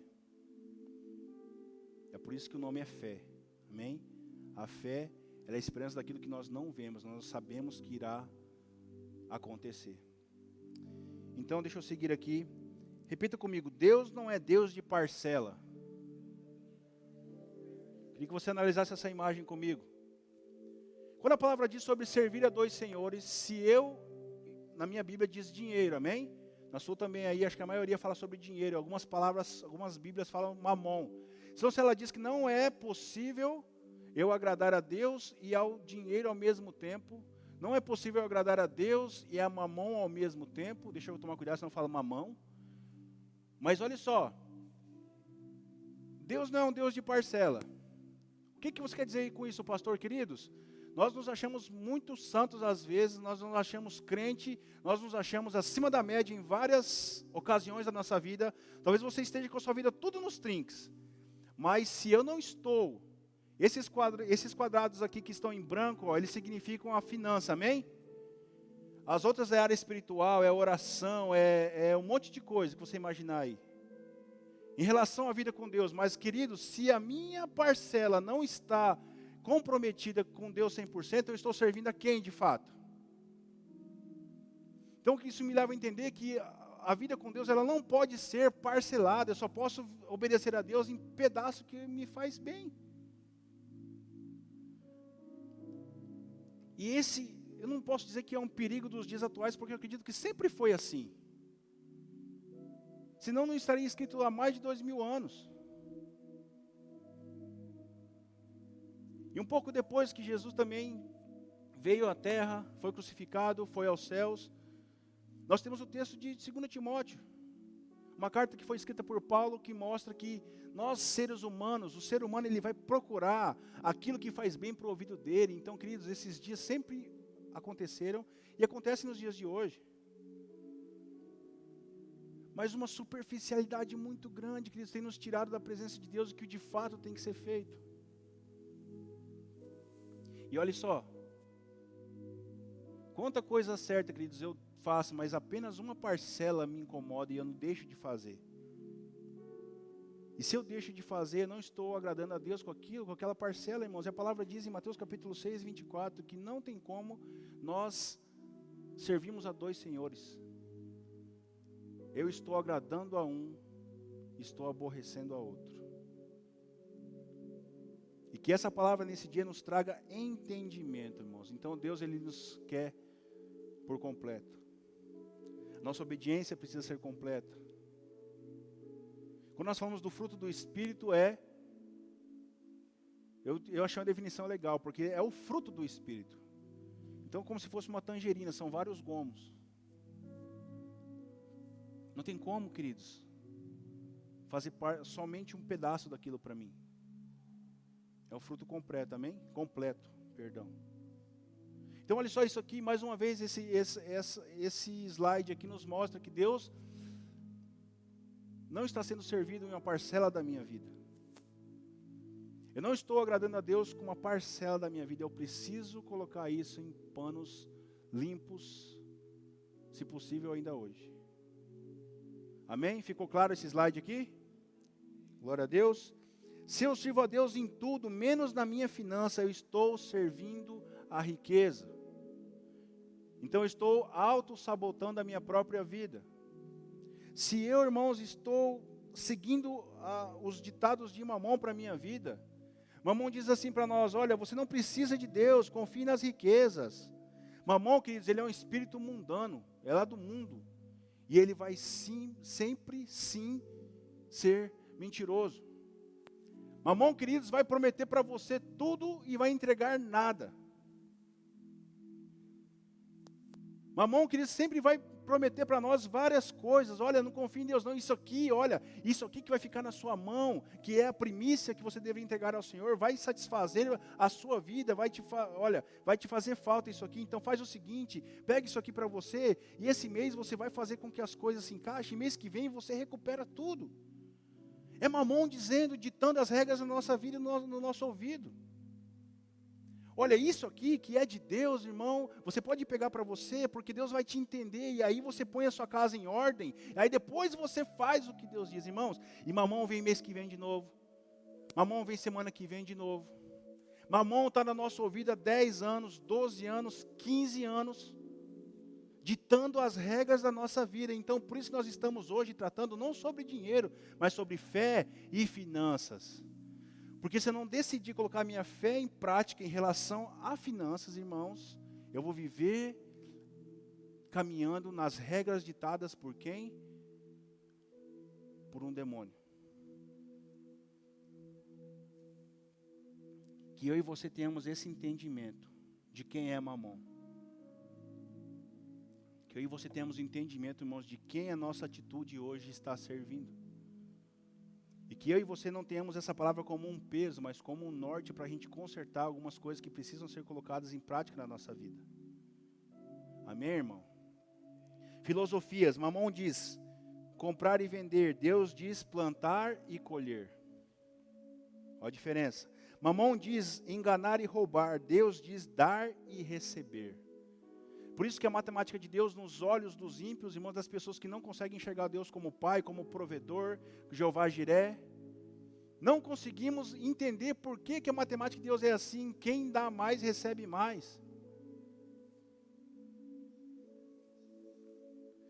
É por isso que o nome é fé. Amém? A fé é a esperança daquilo que nós não vemos, nós sabemos que irá acontecer. Então, deixa eu seguir aqui. Repita comigo, Deus não é Deus de parcela. Queria que você analisasse essa imagem comigo. Quando a palavra diz sobre servir a 2 senhores, na minha Bíblia diz dinheiro, amém? Na sua também aí, acho que a maioria fala sobre dinheiro. Algumas Bíblias falam mamon. Então, se ela diz que não é possível eu agradar a Deus e ao dinheiro ao mesmo tempo, não é possível eu agradar a Deus e a mamon ao mesmo tempo, deixa eu tomar cuidado, senão eu falo mamão. Mas olha só, Deus não é um Deus de parcela. O que você quer dizer com isso, pastor, queridos? Nós nos achamos muito santos às vezes, nós nos achamos crente, nós nos achamos acima da média em várias ocasiões da nossa vida. Talvez você esteja com a sua vida tudo nos trinques. Mas se eu não estou, esses quadrados aqui que estão em branco, ó, eles significam a finança, amém? As outras é a área espiritual, é a oração, é um monte de coisa que você imaginar aí. Em relação à vida com Deus, mas queridos, se a minha parcela não está comprometida com Deus 100%, eu estou servindo a quem de fato? Então isso me leva a entender que a vida com Deus ela não pode ser parcelada, eu só posso obedecer a Deus em pedaço que me faz bem. E esse, eu não posso dizer que é um perigo dos dias atuais, porque eu acredito que sempre foi assim. Senão não estaria escrito há mais de 2000 anos. E um pouco depois que Jesus também veio à terra, foi crucificado, foi aos céus, nós temos o texto de 2 Timóteo, uma carta que foi escrita por Paulo, que mostra que nós seres humanos, o ser humano ele vai procurar aquilo que faz bem para o ouvido dele. Então, queridos, esses dias sempre aconteceram e acontecem nos dias de hoje. Mas uma superficialidade muito grande, queridos, tem nos tirado da presença de Deus, o que de fato tem que ser feito. E olha só, quanta coisa certa, queridos, eu faço, mas apenas uma parcela me incomoda e eu não deixo de fazer. E se eu deixo de fazer, eu não estou agradando a Deus com aquilo, com aquela parcela, irmãos. E a palavra diz em Mateus capítulo 6, 24, que não tem como nós servirmos a dois senhores. Eu estou agradando a um, estou aborrecendo a outro. E que essa palavra nesse dia nos traga entendimento, irmãos. Então Deus ele nos quer por completo. Nossa obediência precisa ser completa. Quando nós falamos do fruto do Espírito eu achei uma definição legal, porque é o fruto do Espírito. Então como se fosse uma tangerina, são vários gomos. Não tem como, queridos, fazer somente um pedaço daquilo para mim. É o fruto completo, amém? Completo, perdão. Então olha só isso aqui, mais uma vez, esse slide aqui nos mostra que Deus não está sendo servido em uma parcela da minha vida. Eu não estou agradando a Deus com uma parcela da minha vida, eu preciso colocar isso em panos limpos, se possível ainda hoje. Amém? Ficou claro esse slide aqui? Glória a Deus. Se eu sirvo a Deus em tudo, menos na minha finança, eu estou servindo a riqueza. Então eu estou auto-sabotando a minha própria vida. Se eu, irmãos, estou seguindo os ditados de Mamon para a minha vida, Mamon diz assim para nós, olha, você não precisa de Deus, confie nas riquezas. Mamon, queridos, ele é um espírito mundano, é lá do mundo. E ele vai sempre ser mentiroso. Mamon, queridos, vai prometer para você tudo e vai entregar nada. Mamon, queridos, sempre vai prometer para nós várias coisas. Olha, não confie em Deus não, isso aqui, olha, isso aqui que vai ficar na sua mão, que é a primícia que você deve entregar ao Senhor, vai satisfazer a sua vida, vai te fazer falta isso aqui, então faz o seguinte, pega isso aqui para você, e esse mês você vai fazer com que as coisas se encaixem, e mês que vem você recupera tudo. É Mamon dizendo, ditando as regras da nossa vida no nosso ouvido. Olha, isso aqui que é de Deus, irmão, você pode pegar para você, porque Deus vai te entender, e aí você põe a sua casa em ordem, e aí depois você faz o que Deus diz, irmãos. E Mamon vem mês que vem de novo, Mamon vem semana que vem de novo. Mamon está na nossa ouvido há 10 anos, 12 anos, 15 anos, ditando as regras da nossa vida. Então, por isso que nós estamos hoje tratando não sobre dinheiro, mas sobre fé e finanças. Porque se eu não decidir colocar minha fé em prática em relação a finanças, irmãos, eu vou viver caminhando nas regras ditadas por quem? Por um demônio. Que eu e você tenhamos esse entendimento de quem é Mamon. Que eu e você tenhamos entendimento, irmãos, de quem a nossa atitude hoje está servindo. E que eu e você não tenhamos essa palavra como um peso, mas como um norte para a gente consertar algumas coisas que precisam ser colocadas em prática na nossa vida. Amém, irmão? Filosofias. Mamon diz comprar e vender. Deus diz plantar e colher. Olha a diferença. Mamon diz enganar e roubar. Deus diz dar e receber. Por isso que a matemática de Deus nos olhos dos ímpios, irmãos, das pessoas que não conseguem enxergar Deus como Pai, como provedor, Jeová Jiré, não conseguimos entender por que a matemática de Deus é assim. Quem dá mais recebe mais.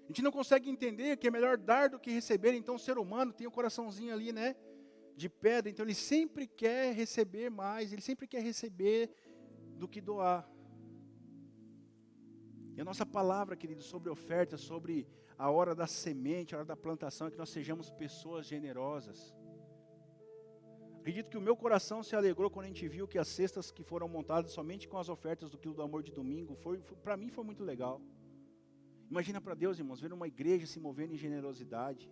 A gente não consegue entender que é melhor dar do que receber. Então o ser humano tem um coraçãozinho ali, né, de pedra. Então ele sempre quer receber mais, ele sempre quer receber do que doar. E a nossa palavra, querido, sobre oferta, sobre a hora da semente, a hora da plantação, é que nós sejamos pessoas generosas. Acredito que o meu coração se alegrou quando a gente viu que as cestas que foram montadas somente com as ofertas do quilo do amor de domingo, para mim foi muito legal. Imagina para Deus, irmãos, ver uma igreja se movendo em generosidade.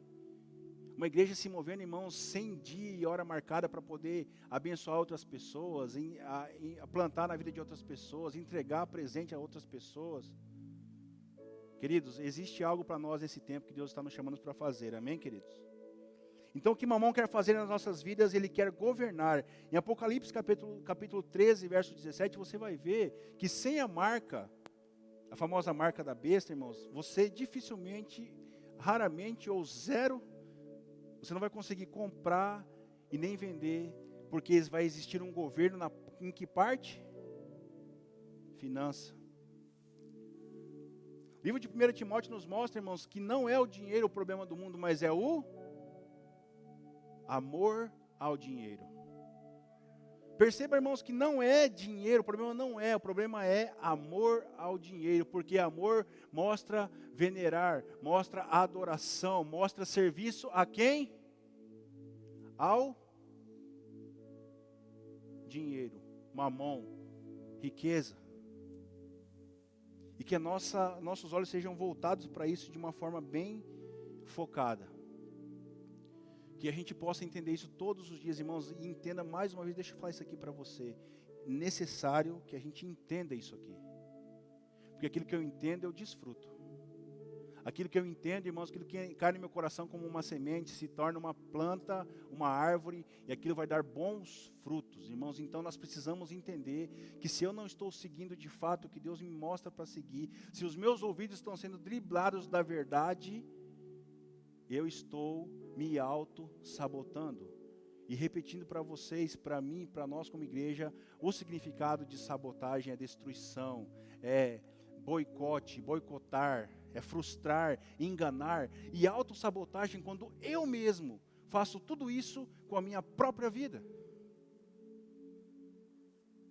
Uma igreja se movendo, irmãos, sem dia e hora marcada para poder abençoar outras pessoas, a plantar na vida de outras pessoas, entregar presente a outras pessoas. Queridos, existe algo para nós nesse tempo que Deus está nos chamando para fazer, amém, queridos? Então o que Mamon quer fazer nas nossas vidas, ele quer governar. Em Apocalipse capítulo 13, verso 17, você vai ver que sem a marca, a famosa marca da besta, irmãos, você dificilmente, raramente ou zero, você não vai conseguir comprar e nem vender, porque vai existir um governo em que parte? Finança. O livro de 1 Timóteo nos mostra, irmãos, que não é o dinheiro o problema do mundo, mas é o amor ao dinheiro. Perceba, irmãos, que não é dinheiro, o problema é amor ao dinheiro, porque amor mostra venerar, mostra adoração, mostra serviço a quem? Ao dinheiro, mamon, riqueza. E que nossos olhos sejam voltados para isso de uma forma bem focada. Que a gente possa entender isso todos os dias, irmãos, e entenda mais uma vez, deixa eu falar isso aqui para você. Necessário que a gente entenda isso aqui. Porque aquilo que eu entendo, eu desfruto. Aquilo que eu entendo, irmãos, aquilo que cai no meu coração como uma semente, se torna uma planta, uma árvore, e aquilo vai dar bons frutos, irmãos. Então nós precisamos entender que se eu não estou seguindo de fato o que Deus me mostra para seguir, se os meus ouvidos estão sendo driblados da verdade, eu estou me auto-sabotando. E repetindo para vocês, para mim, para nós como igreja, o significado de sabotagem é destruição, é boicote, boicotar, é frustrar, enganar. E autossabotagem quando eu mesmo faço tudo isso com a minha própria vida.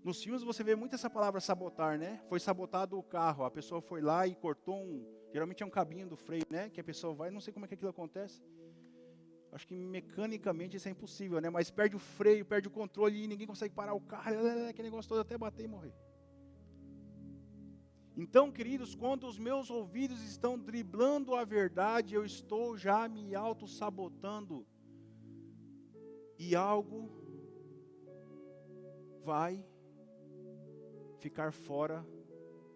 Nos filmes você vê muito essa palavra sabotar, né? Foi sabotado o carro, a pessoa foi lá e cortou geralmente é um cabinho do freio, né? Que a pessoa vai, não sei como é que aquilo acontece. Acho que mecanicamente isso é impossível, né? Mas perde o freio, perde o controle e ninguém consegue parar o carro, aquele negócio todo até bater e morrer. Então, queridos, quando os meus ouvidos estão driblando a verdade, eu estou já me auto-sabotando. E algo vai ficar fora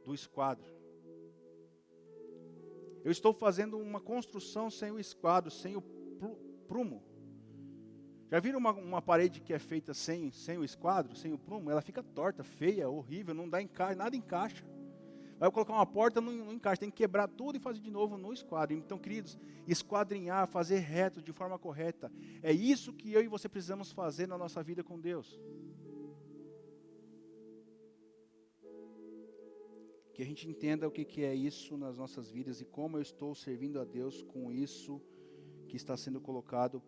do esquadro. Eu estou fazendo uma construção sem o esquadro, sem o prumo. Já viram uma parede que é feita sem o esquadro, sem o prumo? Ela fica torta, feia, horrível, não dá encaixe, nada encaixa. Vai colocar uma porta, não encaixa, tem que quebrar tudo e fazer de novo no esquadro. Então, queridos, esquadrinhar, fazer reto de forma correta, é isso que eu e você precisamos fazer na nossa vida com Deus. Que a gente entenda o que é isso nas nossas vidas e como eu estou servindo a Deus com isso que está sendo colocado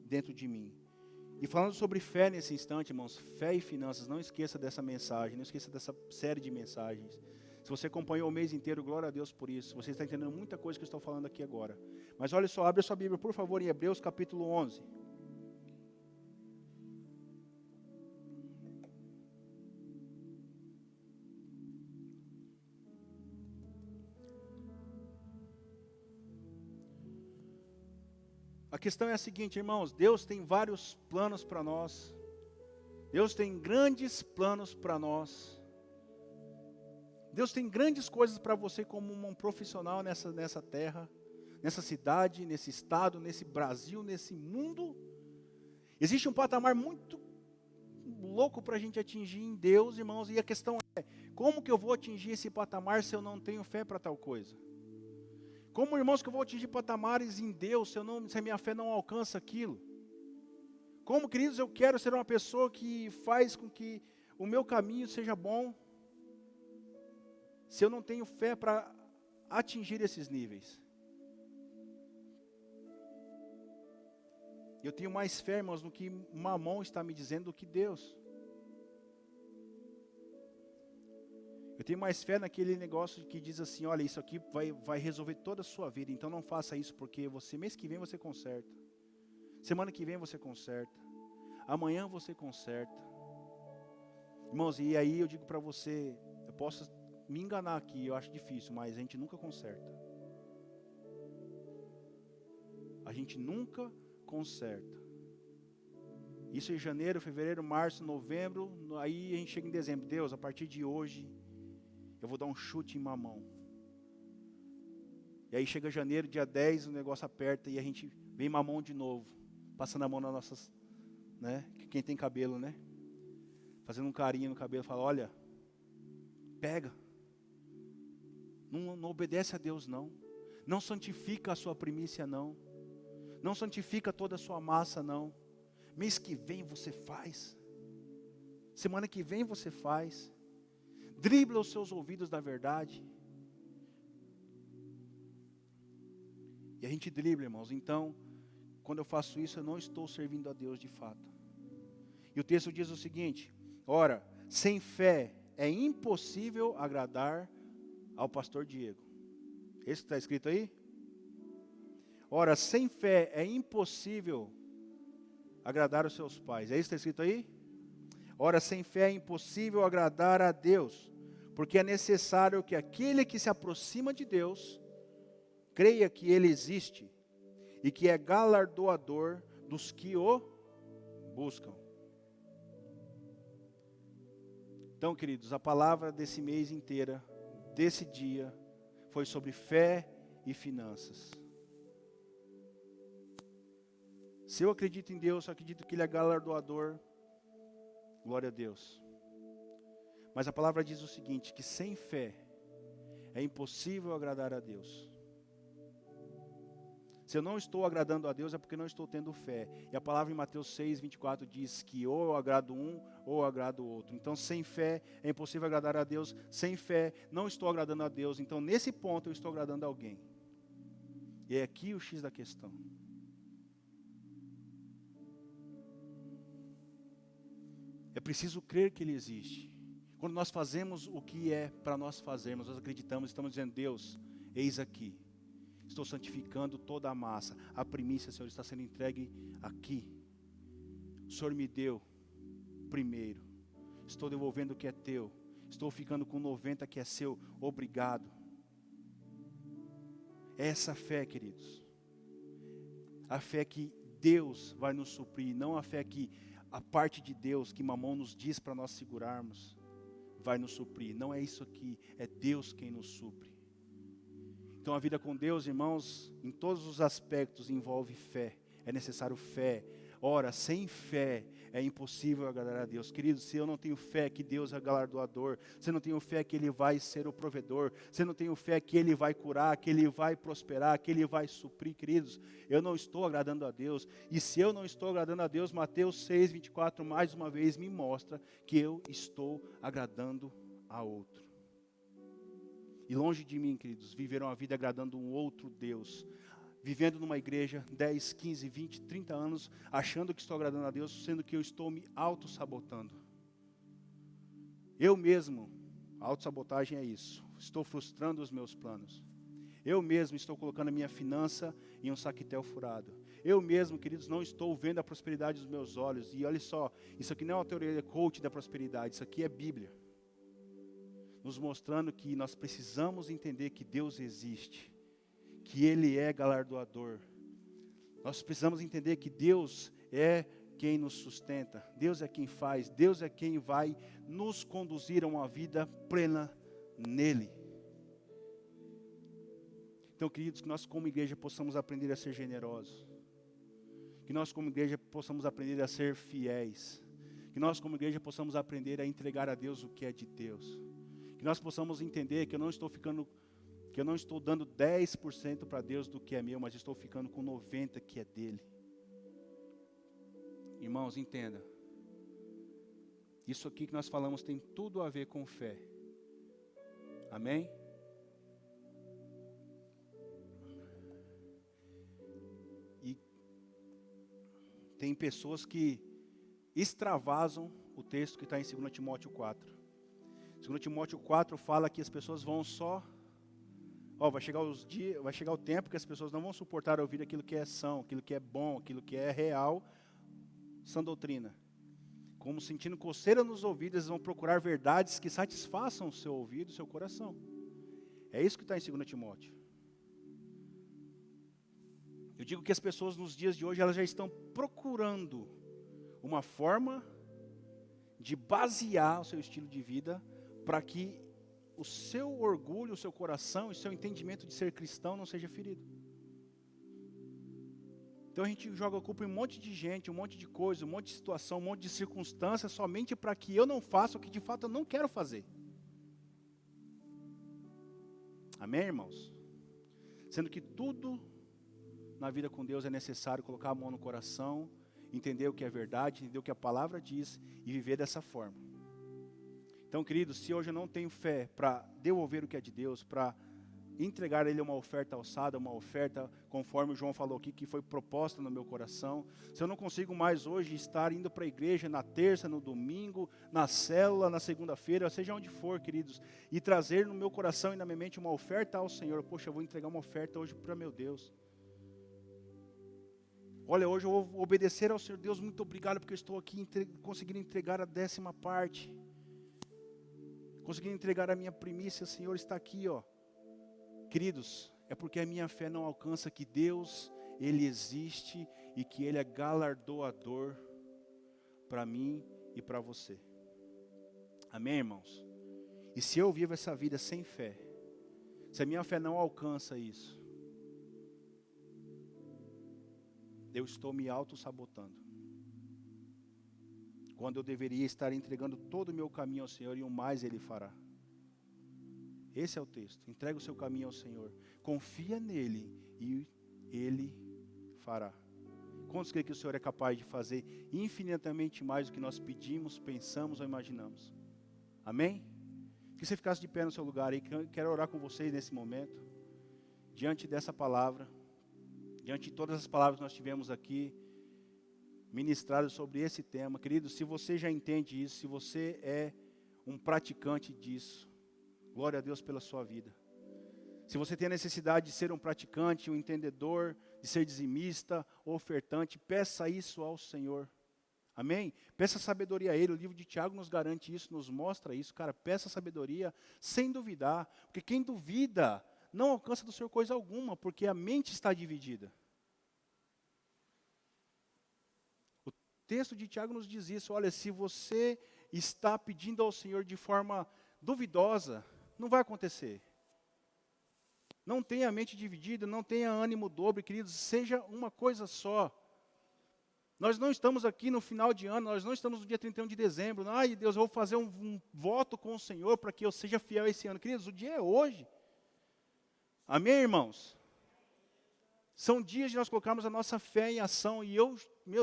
dentro de mim. E falando sobre fé nesse instante, irmãos, fé e finanças, não esqueça dessa mensagem, não esqueça dessa série de mensagens. Se você acompanhou o mês inteiro, glória a Deus por isso. Você está entendendo muita coisa que eu estou falando aqui agora. Mas olha só, abre a sua Bíblia, por favor, em Hebreus capítulo 11. A questão é a seguinte, irmãos, Deus tem vários planos para nós. Deus tem grandes planos para nós. Deus tem grandes coisas para você como um profissional nessa terra, nessa cidade, nesse estado, nesse Brasil, nesse mundo. Existe um patamar muito louco para a gente atingir em Deus, irmãos, e a questão é, como que eu vou atingir esse patamar se eu não tenho fé para tal coisa? Como, irmãos, que eu vou atingir patamares em Deus se a minha fé não alcança aquilo? Como, queridos, eu quero ser uma pessoa que faz com que o meu caminho seja bom, se eu não tenho fé para atingir esses níveis? Eu tenho mais fé, irmãos, no que Mamon está me dizendo do que Deus. Eu tenho mais fé naquele negócio que diz assim, olha, isso aqui vai resolver toda a sua vida, então não faça isso, porque mês que vem você conserta. Semana que vem você conserta. Amanhã você conserta. Irmãos, e aí eu digo para você, eu posso me enganar aqui, eu acho difícil, mas a gente nunca conserta. A gente nunca conserta. Isso em janeiro, fevereiro, março, novembro, aí a gente chega em dezembro. Deus, a partir de hoje, eu vou dar um chute em Mamão. E aí chega janeiro, dia 10, o negócio aperta e a gente vem Mamão de novo, passando a mão nas nossas, né? Quem tem cabelo, né? Fazendo um carinho no cabelo, fala, olha, pega. Não obedece a Deus, não. Não santifica a sua primícia, não. Não santifica toda a sua massa, não. Mês que vem você faz. Semana que vem você faz. Dribla os seus ouvidos da verdade. E a gente dribla, irmãos. Então, quando eu faço isso, eu não estou servindo a Deus de fato. E o texto diz o seguinte: ora, sem fé é impossível agradar ao pastor Diego. Esse que está escrito aí? Ora, sem fé é impossível agradar os seus pais. É isso que está escrito aí? Ora, sem fé é impossível agradar a Deus, porque é necessário que aquele que se aproxima de Deus creia que Ele existe e que é galardoador dos que o buscam. Então, queridos, a palavra desse mês inteira, desse dia, foi sobre fé e finanças. Se eu acredito em Deus, eu acredito que Ele é galardoador, glória a Deus. Mas a palavra diz o seguinte, que sem fé é impossível agradar a Deus. Se eu não estou agradando a Deus é porque não estou tendo fé. E a palavra em Mateus 6, 24 diz que ou eu agrado um ou eu agrado o outro. Então sem fé é impossível agradar a Deus. Sem fé não estou agradando a Deus. Então nesse ponto eu estou agradando a alguém. E é aqui o X da questão. É preciso crer que Ele existe. Quando nós fazemos o que é para nós fazermos, nós acreditamos, estamos dizendo, Deus, eis aqui. Estou santificando toda a massa. A primícia, Senhor, está sendo entregue aqui. O Senhor me deu primeiro. Estou devolvendo o que é teu. Estou ficando com 90 que é seu. Obrigado. Essa fé, queridos. A fé que Deus vai nos suprir. Não a fé que a parte de Deus, que Mamon nos diz para nós segurarmos, vai nos suprir. Não é isso aqui. É Deus quem nos supre. Então a vida com Deus, irmãos, em todos os aspectos envolve fé. É necessário fé. Ora, sem fé é impossível agradar a Deus. Queridos, se eu não tenho fé que Deus é galardoador, se eu não tenho fé que Ele vai ser o provedor, se eu não tenho fé que Ele vai curar, que Ele vai prosperar, que Ele vai suprir, queridos, eu não estou agradando a Deus. E se eu não estou agradando a Deus, Mateus 6, 24, mais uma vez me mostra que eu estou agradando a outro. E longe de mim, queridos, viver uma vida agradando um outro Deus. Vivendo numa igreja 10, 15, 20, 30 anos, achando que estou agradando a Deus, sendo que eu estou me auto-sabotando. Eu mesmo, a auto-sabotagem é isso. Estou frustrando os meus planos. Eu mesmo estou colocando a minha finança em um saquetel furado. Eu mesmo, queridos, não estou vendo a prosperidade dos meus olhos. E olha só, isso aqui não é uma teoria coach da prosperidade, isso aqui é Bíblia. Nos mostrando que nós precisamos entender que Deus existe, que Ele é galardoador. Nós precisamos entender que Deus é quem nos sustenta, Deus é quem faz, Deus é quem vai nos conduzir a uma vida plena nele. Então, queridos, que nós como igreja possamos aprender a ser generosos, que nós como igreja possamos aprender a ser fiéis, que nós como igreja possamos aprender a entregar a Deus o que é de Deus, que nós possamos entender que eu não estou dando 10% para Deus do que é meu, mas estou ficando com 90% que é dele. Irmãos, entenda, isso aqui que nós falamos tem tudo a ver com fé, amém? E tem pessoas que extravasam o texto que está em 2 Timóteo 4. 2 Timóteo 4 fala que as pessoas vão só... vai chegar o tempo que as pessoas não vão suportar ouvir aquilo que é são, aquilo que é bom, aquilo que é real, sã doutrina. Como sentindo coceira nos ouvidos, eles vão procurar verdades que satisfaçam o seu ouvido, o seu coração. É isso que está em 2 Timóteo. Eu digo que as pessoas nos dias de hoje, elas já estão procurando uma forma de basear o seu estilo de vida para que o seu orgulho, o seu coração e o seu entendimento de ser cristão não seja ferido. Então a gente joga a culpa em um monte de gente, um monte de coisa, um monte de situação, um monte de circunstâncias, somente para que eu não faça o que de fato eu não quero fazer. Amém, irmãos? Sendo que tudo na vida com Deus é necessário colocar a mão no coração, entender o que é verdade, entender o que a palavra diz e viver dessa forma. Então, queridos, se hoje eu não tenho fé para devolver o que é de Deus, para entregar a Ele uma oferta alçada, uma oferta conforme o João falou aqui, que foi proposta no meu coração, se eu não consigo mais hoje estar indo para a igreja na terça, no domingo, na célula, na segunda-feira, seja onde for, queridos, e trazer no meu coração e na minha mente uma oferta ao Senhor, poxa, eu vou entregar uma oferta hoje para meu Deus. Olha, hoje eu vou obedecer ao Senhor. Deus, muito obrigado porque eu estou aqui conseguindo entregar a 10ª parte. Conseguindo entregar a minha primícia, o Senhor está aqui, ó. Queridos, é porque a minha fé não alcança que Deus, Ele existe e que Ele é galardoador para mim e para você. Amém, irmãos? E se eu vivo essa vida sem fé, se a minha fé não alcança isso, eu estou me auto-sabotando. Quando eu deveria estar entregando todo o meu caminho ao Senhor e o mais Ele fará. Esse é o texto. Entrega o seu caminho ao Senhor. Confia nele e Ele fará. Quantos creem que o Senhor é capaz de fazer infinitamente mais do que nós pedimos, pensamos ou imaginamos? Amém? Que você ficasse de pé no seu lugar aí. Quero orar com vocês nesse momento. Diante dessa palavra. Diante de todas as palavras que nós tivemos aqui, ministradas sobre esse tema, querido, se você já entende isso, se você é um praticante disso, glória a Deus pela sua vida. Se você tem a necessidade de ser um praticante, um entendedor, de ser dizimista, ofertante, peça isso ao Senhor. Amém? Peça sabedoria a Ele, o livro de Tiago nos garante isso, nos mostra isso, cara, peça sabedoria sem duvidar, porque quem duvida não alcança do Senhor coisa alguma, porque a mente está dividida. O texto de Tiago nos diz isso, olha, se você está pedindo ao Senhor de forma duvidosa, não vai acontecer. Não tenha a mente dividida, não tenha ânimo dobre, queridos, seja uma coisa só. Nós não estamos aqui no final de ano, nós não estamos no dia 31 de dezembro, ai Deus, eu vou fazer um voto com o Senhor para que eu seja fiel esse ano. Queridos, o dia é hoje. Amém, irmãos? São dias de nós colocarmos a nossa fé em ação e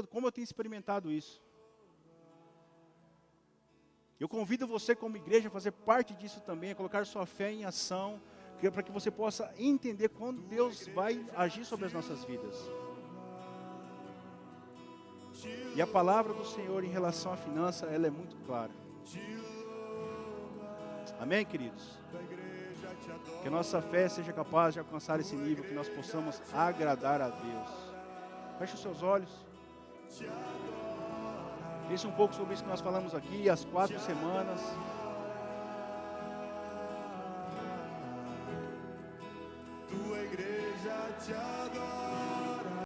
como eu tenho experimentado isso. Eu convido você como igreja a fazer parte disso também, a colocar sua fé em ação, para que você possa entender quando Deus vai agir sobre as nossas vidas. E a palavra do Senhor em relação à finança, ela é muito clara. Amém, queridos? Que a nossa fé seja capaz de alcançar esse nível, que nós possamos agradar a Deus. Feche os seus olhos. Pense um pouco sobre isso que nós falamos aqui, as 4 semanas. Tua igreja te adora.